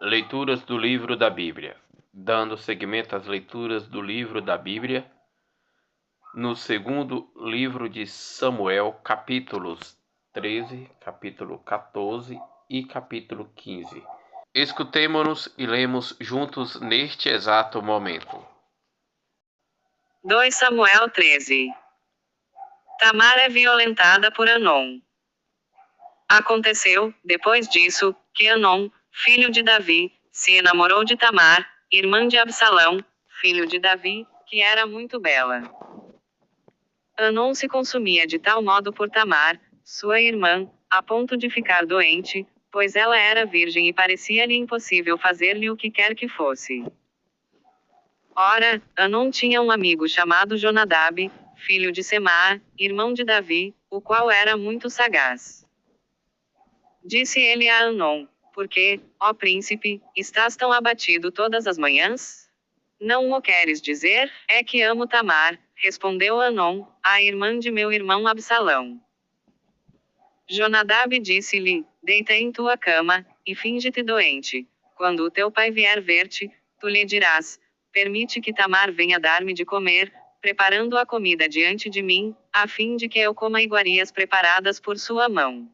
Leituras do livro da Bíblia. Dando seguimento às leituras do livro da Bíblia, no segundo livro de Samuel, capítulos 13, capítulo 14 e capítulo 15. Escutemo-nos e lemos juntos neste exato momento. 2 Samuel 13. Tamar é violentada por Anom. Aconteceu, depois disso, que Anom, filho de Davi, se enamorou de Tamar, irmã de Absalão, filho de Davi, que era muito bela. Anom se consumia de tal modo por Tamar, sua irmã, a ponto de ficar doente, pois ela era virgem e parecia-lhe impossível fazer-lhe o que quer que fosse. Ora, Anom tinha um amigo chamado Jonadab, filho de Semar, irmão de Davi, o qual era muito sagaz. Disse ele a Anom: Por que, ó príncipe, estás tão abatido todas as manhãs? Não o queres dizer? É que amo Tamar, respondeu Anom, a irmã de meu irmão Absalão. Jonadab disse-lhe: Deita em tua cama, e finge-te doente. Quando o teu pai vier ver-te, tu lhe dirás: Permite que Tamar venha dar-me de comer, preparando a comida diante de mim, a fim de que eu coma iguarias preparadas por sua mão.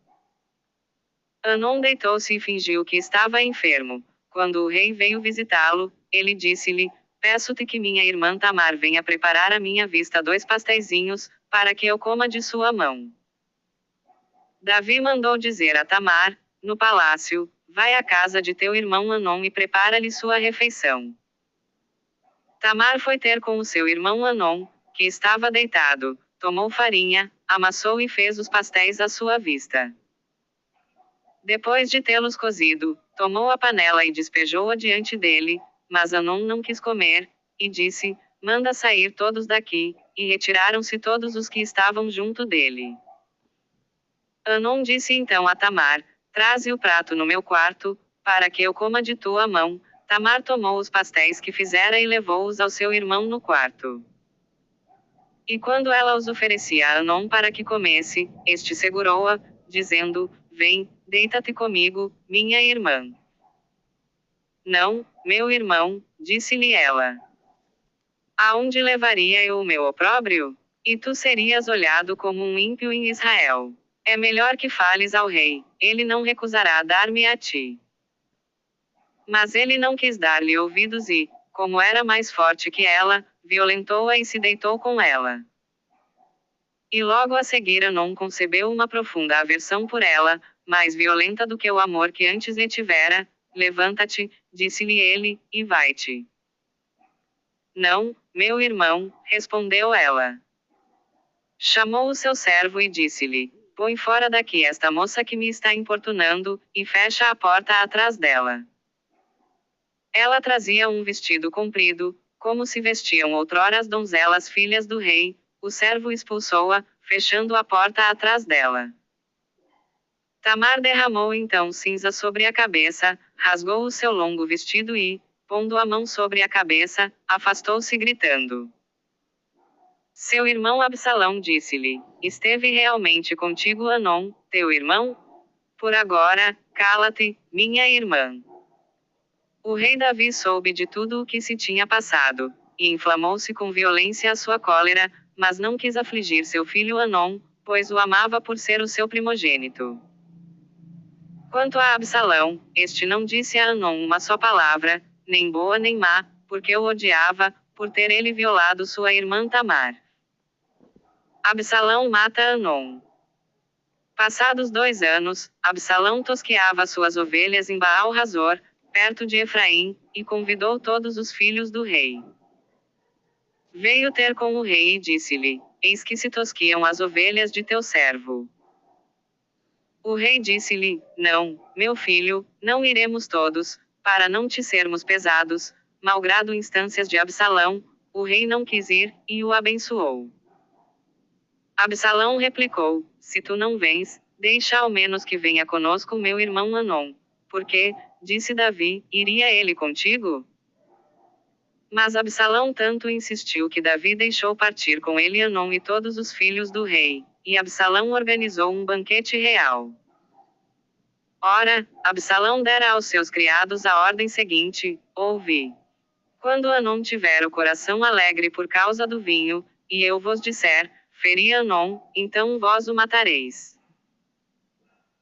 Anom deitou-se e fingiu que estava enfermo. Quando o rei veio visitá-lo, ele disse-lhe: Peço-te que minha irmã Tamar venha preparar à minha vista 2 pasteizinhos, para que eu coma de sua mão. Davi mandou dizer a Tamar, no palácio: Vai à casa de teu irmão Anom e prepara-lhe sua refeição. Tamar foi ter com o seu irmão Anom, que estava deitado, tomou farinha, amassou e fez os pastéis à sua vista. Depois de tê-los cozido, tomou a panela e despejou-a diante dele, mas Anom não quis comer, e disse: Manda sair todos daqui, e retiraram-se todos os que estavam junto dele. Anom disse então a Tamar: Traze o prato no meu quarto, para que eu coma de tua mão. Tamar tomou os pastéis que fizera e levou-os ao seu irmão no quarto. E quando ela os oferecia a Anom para que comesse, este segurou-a, dizendo: Vem, deita-te comigo, minha irmã. Não, meu irmão, disse-lhe ela. Aonde levaria eu o meu opróbrio? E tu serias olhado como um ímpio em Israel. É melhor que fales ao rei, ele não recusará dar-me a ti. Mas ele não quis dar-lhe ouvidos e, como era mais forte que ela, violentou-a e se deitou com ela. E logo a seguir Anom concebeu uma profunda aversão por ela, mais violenta do que o amor que antes lhe tivera. Levanta-te, disse-lhe ele, e vai-te. Não, meu irmão, respondeu ela. Chamou o seu servo e disse-lhe: Põe fora daqui esta moça que me está importunando, e fecha a porta atrás dela. Ela trazia um vestido comprido, como se vestiam outrora as donzelas filhas do rei. O servo expulsou-a, fechando a porta atrás dela. Tamar derramou então cinza sobre a cabeça, rasgou o seu longo vestido e, pondo a mão sobre a cabeça, afastou-se gritando. Seu irmão Absalão disse-lhe: Esteve realmente contigo Anom, teu irmão? Por agora, cala-te, minha irmã. O rei Davi soube de tudo o que se tinha passado, e inflamou-se com violência a sua cólera, mas não quis afligir seu filho Anom, pois o amava por ser o seu primogênito. Quanto a Absalão, este não disse a Anom uma só palavra, nem boa nem má, porque o odiava, por ter ele violado sua irmã Tamar. Absalão mata Anom. Passados 2 anos, Absalão tosqueava suas ovelhas em Baal-Razor, perto de Efraim, e convidou todos os filhos do rei. Veio ter com o rei e disse-lhe: Eis que se tosquiam as ovelhas de teu servo. O rei disse-lhe: Não, meu filho, não iremos todos, para não te sermos pesados. Malgrado instâncias de Absalão, o rei não quis ir, e o abençoou. Absalão replicou: Se tu não vens, deixa ao menos que venha conosco meu irmão Anom. Porque, disse Davi, iria ele contigo? Mas Absalão tanto insistiu que Davi deixou partir com ele Anom e todos os filhos do rei, e Absalão organizou um banquete real. Ora, Absalão dera aos seus criados a ordem seguinte: ouvi. Quando Anom tiver o coração alegre por causa do vinho, e eu vos disser, feri Anom, então vós o matareis.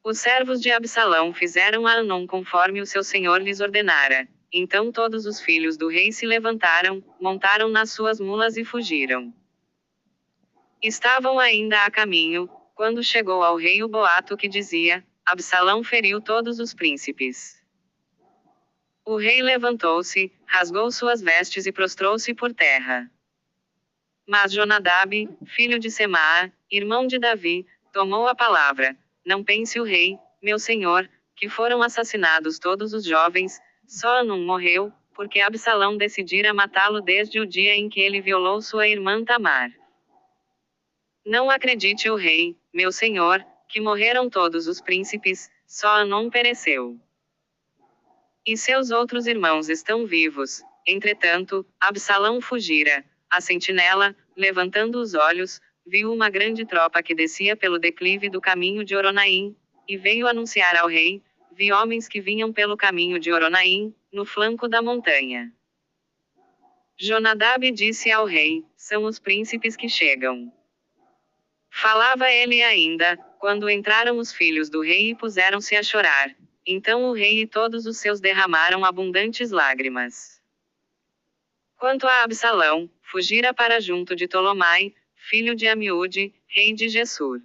Os servos de Absalão fizeram a Anom conforme o seu senhor lhes ordenara. Então todos os filhos do rei se levantaram, montaram nas suas mulas e fugiram. Estavam ainda a caminho, quando chegou ao rei o boato que dizia: Absalão feriu todos os príncipes. O rei levantou-se, rasgou suas vestes e prostrou-se por terra. Mas Jonadab, filho de Semaa, irmão de Davi, tomou a palavra. Não pense o rei, meu senhor, que foram assassinados todos os jovens, só Anum morreu, porque Absalão decidira matá-lo desde o dia em que ele violou sua irmã Tamar. Não acredite o rei, meu senhor, que morreram todos os príncipes, só Anum pereceu. E seus outros irmãos estão vivos. Entretanto, Absalão fugira. A sentinela, levantando os olhos, viu uma grande tropa que descia pelo declive do caminho de Oronaim, e veio anunciar ao rei: vi homens que vinham pelo caminho de Oronaim, no flanco da montanha. Jonadab disse ao rei: são os príncipes que chegam. Falava ele ainda, quando entraram os filhos do rei e puseram-se a chorar. Então o rei e todos os seus derramaram abundantes lágrimas. Quanto a Absalão, fugira para junto de Tolomai, filho de Amiúde, rei de Gessur.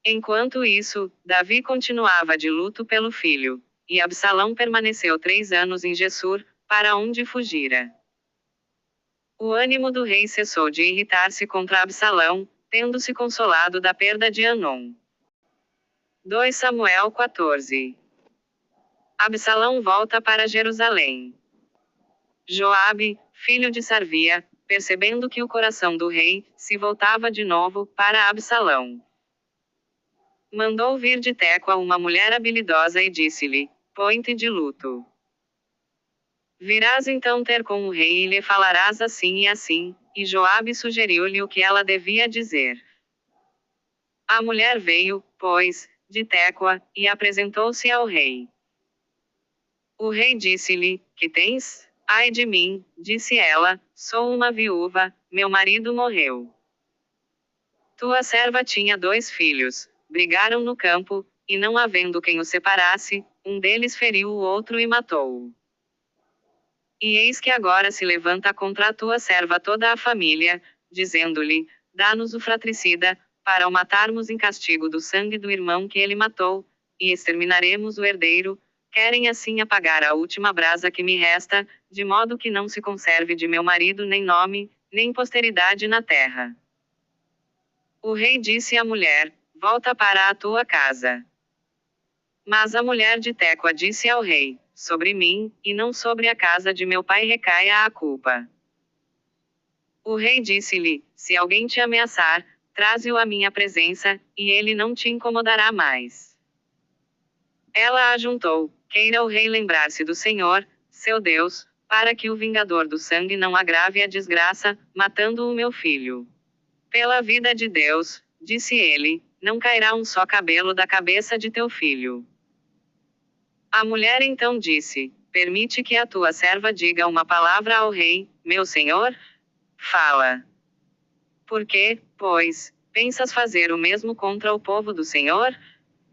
Enquanto isso, Davi continuava de luto pelo filho, e Absalão permaneceu 3 anos em Gessur, para onde fugira. O ânimo do rei cessou de irritar-se contra Absalão, tendo-se consolado da perda de Anom. 2 Samuel 14. Absalão volta para Jerusalém. Joabe, filho de Sarvia, percebendo que o coração do rei se voltava de novo para Absalão, mandou vir de Tecoa uma mulher habilidosa e disse-lhe: põe-te de luto. Virás então ter com o rei e lhe falarás assim e assim. E Joabe sugeriu-lhe o que ela devia dizer. A mulher veio, pois, de Tecoa, e apresentou-se ao rei. O rei disse-lhe: que tens? Ai de mim, disse ela, sou uma viúva, meu marido morreu. Tua serva tinha 2 filhos, brigaram no campo, e não havendo quem os separasse, um deles feriu o outro e matou-o. E eis que agora se levanta contra a tua serva toda a família, dizendo-lhe: dá-nos o fratricida, para o matarmos em castigo do sangue do irmão que ele matou, e exterminaremos o herdeiro. Querem assim apagar a última brasa que me resta, de modo que não se conserve de meu marido nem nome, nem posteridade na terra. O rei disse à mulher: volta para a tua casa. Mas a mulher de Tecoa disse ao rei: sobre mim, e não sobre a casa de meu pai recaia a culpa. O rei disse-lhe: se alguém te ameaçar, traze-o à minha presença, e ele não te incomodará mais. Ela ajuntou: queira o rei lembrar-se do Senhor, seu Deus, para que o vingador do sangue não agrave a desgraça, matando o meu filho. Pela vida de Deus, disse ele, não cairá um só cabelo da cabeça de teu filho. A mulher então disse: permite que a tua serva diga uma palavra ao rei, meu senhor? Fala. Por que, pois, pensas fazer o mesmo contra o povo do Senhor?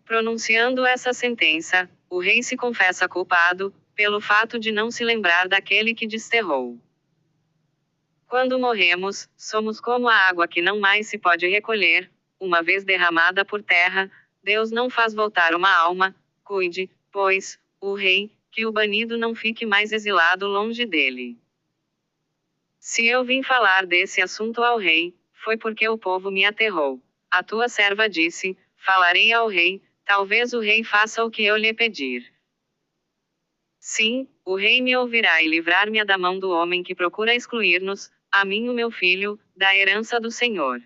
Pronunciando essa sentença, o rei se confessa culpado, pelo fato de não se lembrar daquele que desterrou. Quando morremos, somos como a água que não mais se pode recolher, uma vez derramada por terra, Deus não faz voltar uma alma. Cuide, pois, o rei, que o banido não fique mais exilado longe dele. Se eu vim falar desse assunto ao rei, foi porque o povo me aterrou. A tua serva disse: falarei ao rei, talvez o rei faça o que eu lhe pedir. Sim, o rei me ouvirá e livrar-me da mão do homem que procura excluir-nos, a mim o meu filho, da herança do Senhor.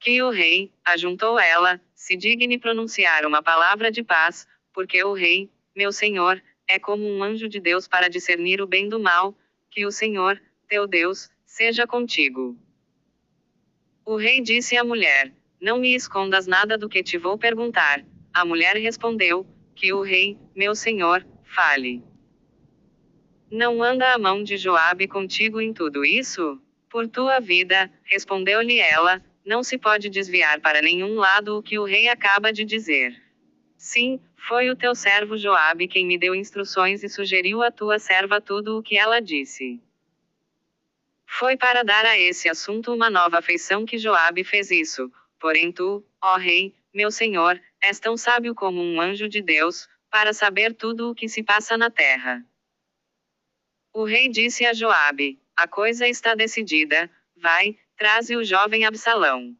Que o rei, ajuntou ela, se digne pronunciar uma palavra de paz, porque o rei, meu senhor, é como um anjo de Deus para discernir o bem do mal. Que o Senhor, teu Deus, seja contigo. O rei disse à mulher: não me escondas nada do que te vou perguntar. A mulher respondeu: que o rei, meu senhor, fale. Não anda a mão de Joabe contigo em tudo isso? Por tua vida, respondeu-lhe ela, não se pode desviar para nenhum lado o que o rei acaba de dizer. Sim, foi o teu servo Joabe quem me deu instruções e sugeriu à tua serva tudo o que ela disse. Foi para dar a esse assunto uma nova feição que Joabe fez isso. Porém tu, ó rei, meu senhor, és tão sábio como um anjo de Deus, para saber tudo o que se passa na terra. O rei disse a Joabe: a coisa está decidida, vai, traze o jovem Absalão.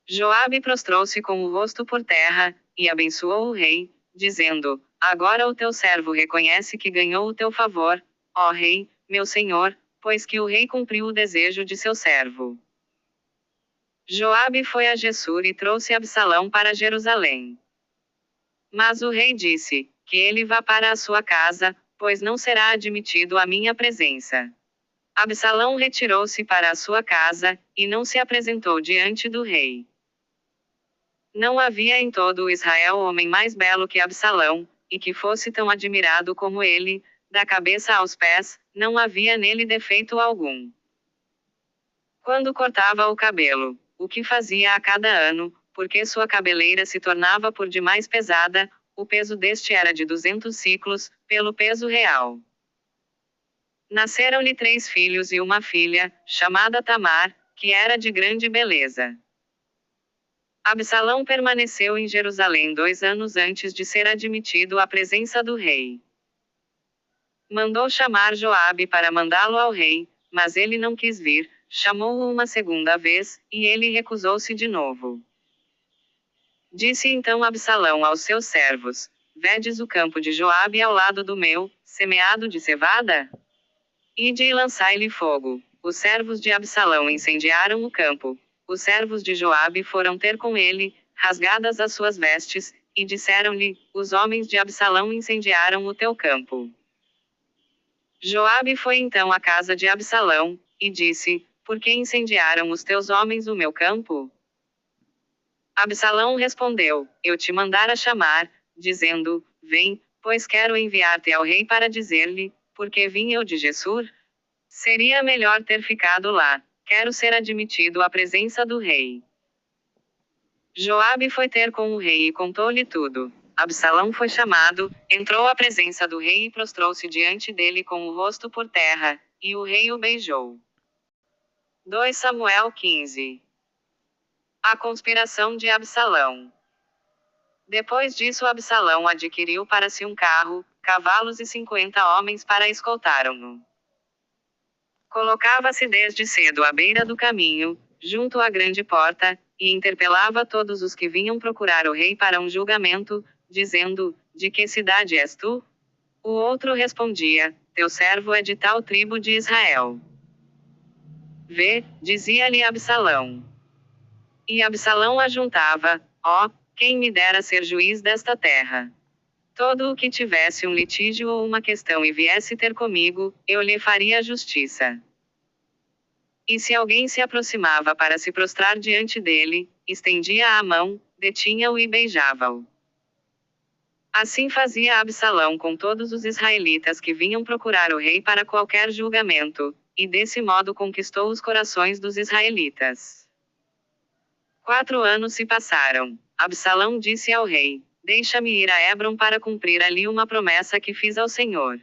Joabe prostrou-se com o rosto por terra, e abençoou o rei, dizendo: agora o teu servo reconhece que ganhou o teu favor, ó rei, meu senhor, pois que o rei cumpriu o desejo de seu servo. Joabe foi a Gessur e trouxe Absalão para Jerusalém. Mas o rei disse: que ele vá para a sua casa, pois não será admitido à minha presença. Absalão retirou-se para a sua casa, e não se apresentou diante do rei. Não havia em todo o Israel homem mais belo que Absalão, e que fosse tão admirado como ele, da cabeça aos pés, não havia nele defeito algum. Quando cortava o cabelo, o que fazia a cada ano, porque sua cabeleira se tornava por demais pesada, o peso deste era de 200 siclos, pelo peso real. Nasceram-lhe 3 filhos e uma filha, chamada Tamar, que era de grande beleza. Absalão permaneceu em Jerusalém 2 anos antes de ser admitido à presença do rei. Mandou chamar Joabe para mandá-lo ao rei, mas ele não quis vir, chamou-o uma segunda vez, e ele recusou-se de novo. Disse então Absalão aos seus servos: vedes o campo de Joabe ao lado do meu, semeado de cevada? Ide e lançai-lhe fogo. Os servos de Absalão incendiaram o campo. Os servos de Joabe foram ter com ele, rasgadas as suas vestes, e disseram-lhe: os homens de Absalão incendiaram o teu campo. Joabe foi então à casa de Absalão, e disse: por que incendiaram os teus homens o meu campo? Absalão respondeu: eu te mandara chamar, dizendo: vem, pois quero enviar-te ao rei para dizer-lhe, porque vim eu de Gessur? Seria melhor ter ficado lá, quero ser admitido à presença do rei. Joabe foi ter com o rei e contou-lhe tudo. Absalão foi chamado, entrou à presença do rei e prostrou-se diante dele com o rosto por terra, e o rei o beijou. 2 Samuel 15. A conspiração de Absalão. Depois disso Absalão adquiriu para si um carro, cavalos e 50 homens para escoltaram-no. Colocava-se desde cedo à beira do caminho, junto à grande porta, e interpelava todos os que vinham procurar o rei para um julgamento, dizendo: de que cidade és tu? O outro respondia: teu servo é de tal tribo de Israel. Vê, dizia-lhe Absalão. E Absalão ajuntava: ó, quem me dera ser juiz desta terra. Todo o que tivesse um litígio ou uma questão e viesse ter comigo, eu lhe faria justiça. E se alguém se aproximava para se prostrar diante dele, estendia a mão, detinha-o e beijava-o. Assim fazia Absalão com todos os israelitas que vinham procurar o rei para qualquer julgamento, e desse modo conquistou os corações dos israelitas. 4 anos se passaram. Absalão disse ao rei: deixa-me ir a Hebrom para cumprir ali uma promessa que fiz ao Senhor.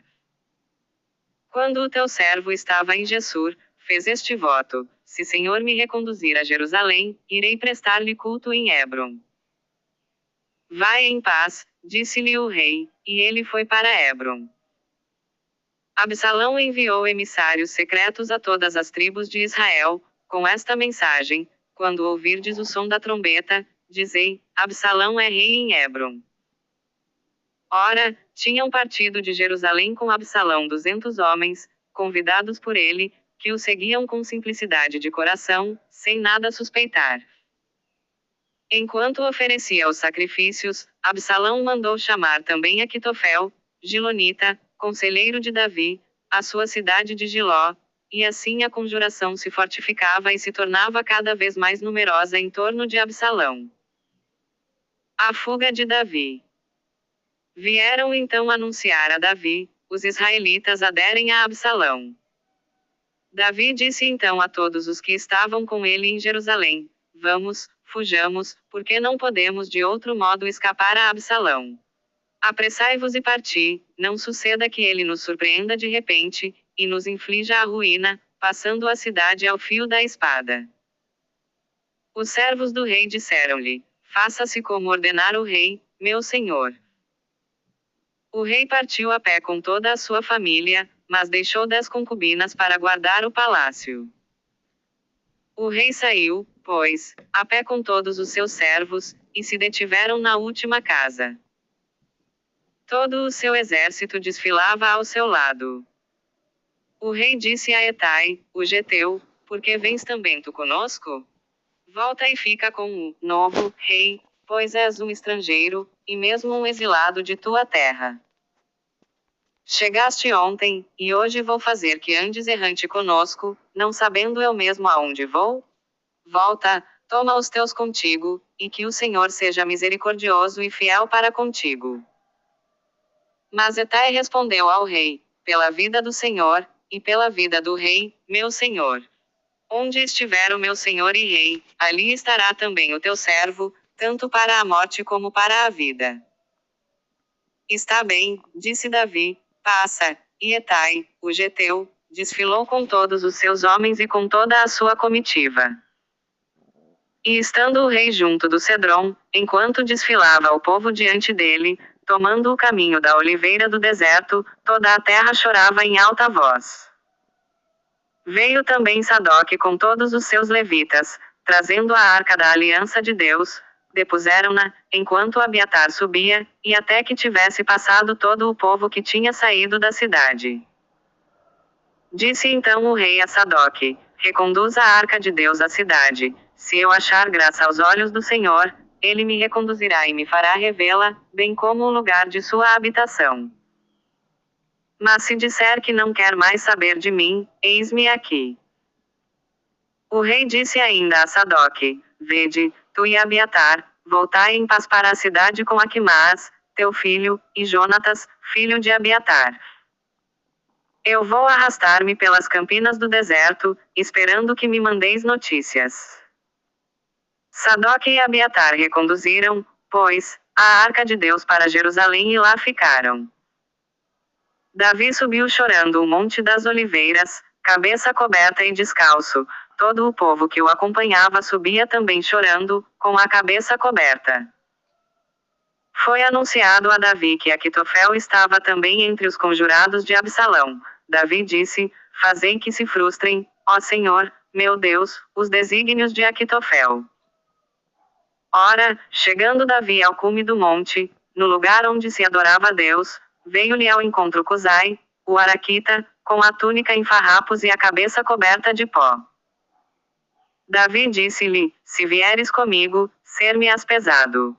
Quando o teu servo estava em Gessur, fez este voto: se Senhor me reconduzir a Jerusalém, irei prestar-lhe culto em Hebrom. Vai em paz, disse-lhe o rei, e ele foi para Hebrom. Absalão enviou emissários secretos a todas as tribos de Israel, com esta mensagem: quando ouvirdes o som da trombeta, dizei: Absalão é rei em Hebrom. Ora, tinham partido de Jerusalém com Absalão 200 homens, convidados por ele, que o seguiam com simplicidade de coração, sem nada suspeitar. Enquanto oferecia os sacrifícios, Absalão mandou chamar também Aquitofel, Gilonita, conselheiro de Davi, à sua cidade de Giló, e assim a conjuração se fortificava e se tornava cada vez mais numerosa em torno de Absalão. A fuga de Davi. Vieram então anunciar a Davi: os israelitas aderem a Absalão. Davi disse então a todos os que estavam com ele em Jerusalém: Vamos, fujamos, porque não podemos de outro modo escapar a Absalão. Apressai-vos e parti, não suceda que ele nos surpreenda de repente, e nos inflija a ruína, passando a cidade ao fio da espada. Os servos do rei disseram-lhe: Faça-se como ordenar o rei, meu senhor. O rei partiu a pé com toda a sua família, mas deixou 10 concubinas para guardar o palácio. O rei saiu, pois, a pé com todos os seus servos, e se detiveram na última casa. Todo o seu exército desfilava ao seu lado. O rei disse a Etai, o geteu: Por que vens também tu conosco? Volta e fica com o novo rei, pois és um estrangeiro, e mesmo um exilado de tua terra. Chegaste ontem, e hoje vou fazer que andes errante conosco, não sabendo eu mesmo aonde vou? Volta, toma os teus contigo, e que o Senhor seja misericordioso e fiel para contigo. Mas Etai respondeu ao rei: Pela vida do Senhor, e pela vida do rei, meu senhor. Onde estiver o meu senhor e rei, ali estará também o teu servo, tanto para a morte como para a vida. Está bem, disse Davi, passa. E Etai, o geteu, desfilou com todos os seus homens e com toda a sua comitiva. E estando o rei junto do Cedron, enquanto desfilava o povo diante dele, tomando o caminho da oliveira do deserto, toda a terra chorava em alta voz. Veio também Sadoque com todos os seus levitas, trazendo a arca da aliança de Deus, depuseram-na, enquanto Abiatar subia, e até que tivesse passado todo o povo que tinha saído da cidade. Disse então o rei a Sadoque: Reconduza a arca de Deus à cidade. Se eu achar graça aos olhos do Senhor, ele me reconduzirá e me fará revê-la, bem como o lugar de sua habitação. Mas se disser que não quer mais saber de mim, eis-me aqui. O rei disse ainda a Sadoque: Vede, tu e Abiatar, voltai em paz para a cidade com Aquimaas, teu filho, e Jonatas, filho de Abiatar. Eu vou arrastar-me pelas campinas do deserto, esperando que me mandeis notícias. Sadoque e Abiatar reconduziram, pois, a arca de Deus para Jerusalém e lá ficaram. Davi subiu chorando o monte das oliveiras, cabeça coberta e descalço. Todo o povo que o acompanhava subia também chorando, com a cabeça coberta. Foi anunciado a Davi que Aquitofel estava também entre os conjurados de Absalão. Davi disse: Fazei que se frustrem, ó Senhor, meu Deus, os desígnios de Aquitofel. Ora, chegando Davi ao cume do monte, no lugar onde se adorava a Deus, veio-lhe ao encontro Cusai, o araquita, com a túnica em farrapos e a cabeça coberta de pó. Davi disse-lhe: Se vieres comigo, ser-me-ás pesado.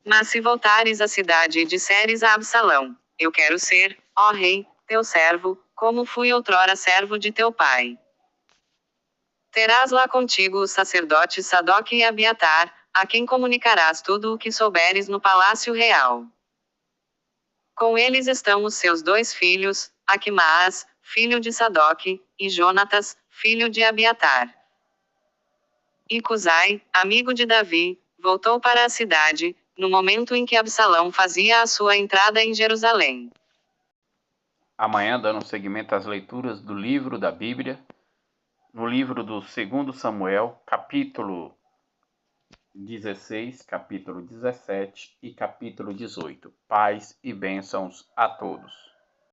Mas se voltares à cidade e disseres a Absalão: Eu quero ser, ó rei, teu servo, como fui outrora servo de teu pai. Terás lá contigo os sacerdotes Sadoque e Abiatar, a quem comunicarás tudo o que souberes no palácio real. Com eles estão os seus 2 filhos, Aquimaas, filho de Sadoque, e Jonatas, filho de Abiatar. E Cusai, amigo de Davi, voltou para a cidade, no momento em que Absalão fazia a sua entrada em Jerusalém. Amanhã, dando seguimento às leituras do livro da Bíblia, no livro do 2 Samuel, capítulo 16, capítulo 17 e capítulo 18. Paz e bênçãos a todos.